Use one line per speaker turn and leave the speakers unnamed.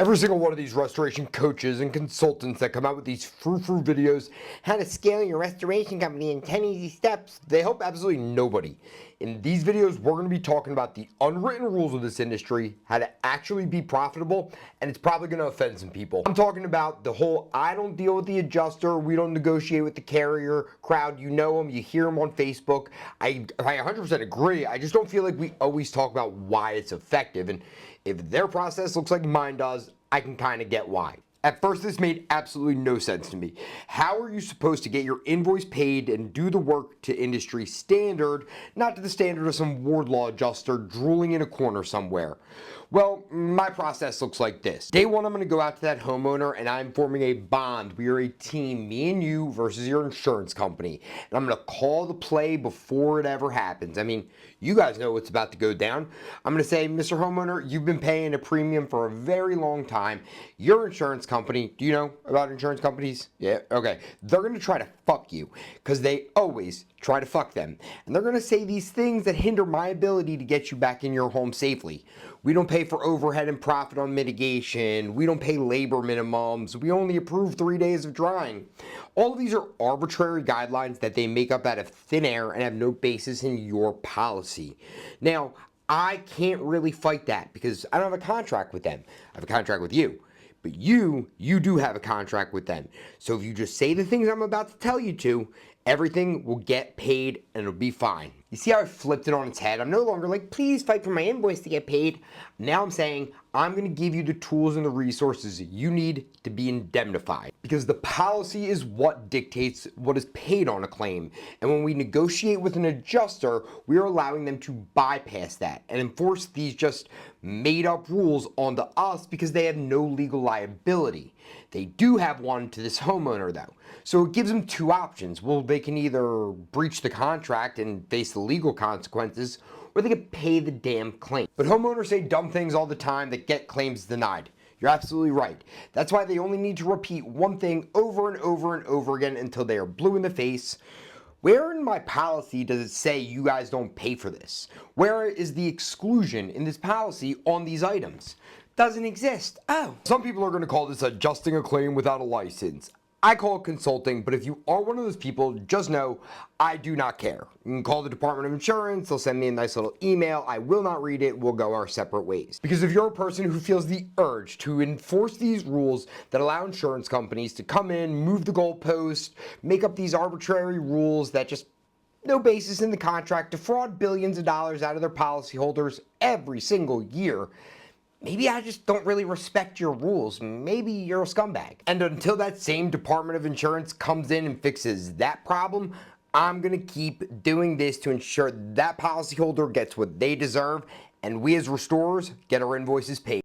Every single one of these restoration coaches and consultants that come out with these frou-frou videos, how to scale your restoration company in 10 easy steps, they help absolutely nobody. In these videos, we're going to be talking about the unwritten rules of this industry, how to actually be profitable, and it's probably going to offend some people. I'm talking about the whole I don't deal with the adjuster, we don't negotiate with the carrier crowd. You know them, you hear them on Facebook. I 100% agree. I just don't feel like we always talk about why it's effective. And if their process looks like mine does, I can kind of get why. At first, this made absolutely no sense to me. How are you supposed to get your invoice paid and do the work to industry standard, not to the standard of some ward law adjuster drooling in a corner somewhere? Well, my process looks like this. Day one, I'm going to go out to that homeowner and I'm forming a bond. We are a team, me and you versus your insurance company. And I'm going to call the play before it ever happens. I mean, you guys know what's about to go down. I'm going to say, Mr. Homeowner, you've been paying a premium for a very long time. Your insurance company, do you know about insurance companies? Yeah, okay. They're going to try to fuck you because they always try to fuck them. And they're going to say these things that hinder my ability to get you back in your home safely. We don't pay for overhead and profit on mitigation. We don't pay labor minimums. We only approve 3 days of drying. All of these are arbitrary guidelines that they make up out of thin air and have no basis in your policy. Now, I can't really fight that because I don't have a contract with them. I have a contract with you. But you do have a contract with them. So if you just say the things I'm about to tell you to, everything will get paid and it'll be fine. You see how I flipped it on its head? I'm no longer like, please fight for my invoice to get paid. Now I'm saying, I'm going to give you the tools and the resources you need to be indemnified. Because the policy is what dictates what is paid on a claim. And when we negotiate with an adjuster, we are allowing them to bypass that and enforce these just made up rules onto us because they have no legal liability. They do have one to this homeowner though. So it gives them two options. Well, they can either breach the contract and face the legal consequences, or they can pay the damn claim. But homeowners say dumb things all the time that get claims denied. You're absolutely right. That's why they only need to repeat one thing over and over and over again until they are blue in the face. Where in my policy does it say you guys don't pay for this? Where is the exclusion in this policy on these items? Doesn't exist. Oh. Some people are going to call this adjusting a claim without a license. I call it consulting, but if you are one of those people, just know I do not care. You can call the Department of Insurance, they'll send me a nice little email, I will not read it, we'll go our separate ways. Because if you're a person who feels the urge to enforce these rules that allow insurance companies to come in, move the goalpost, make up these arbitrary rules that just no basis in the contract, defraud billions of dollars out of their policyholders every single year, maybe I just don't really respect your rules. Maybe you're a scumbag. And until that same Department of Insurance comes in and fixes that problem, I'm gonna keep doing this to ensure that policyholder gets what they deserve and we as restorers get our invoices paid.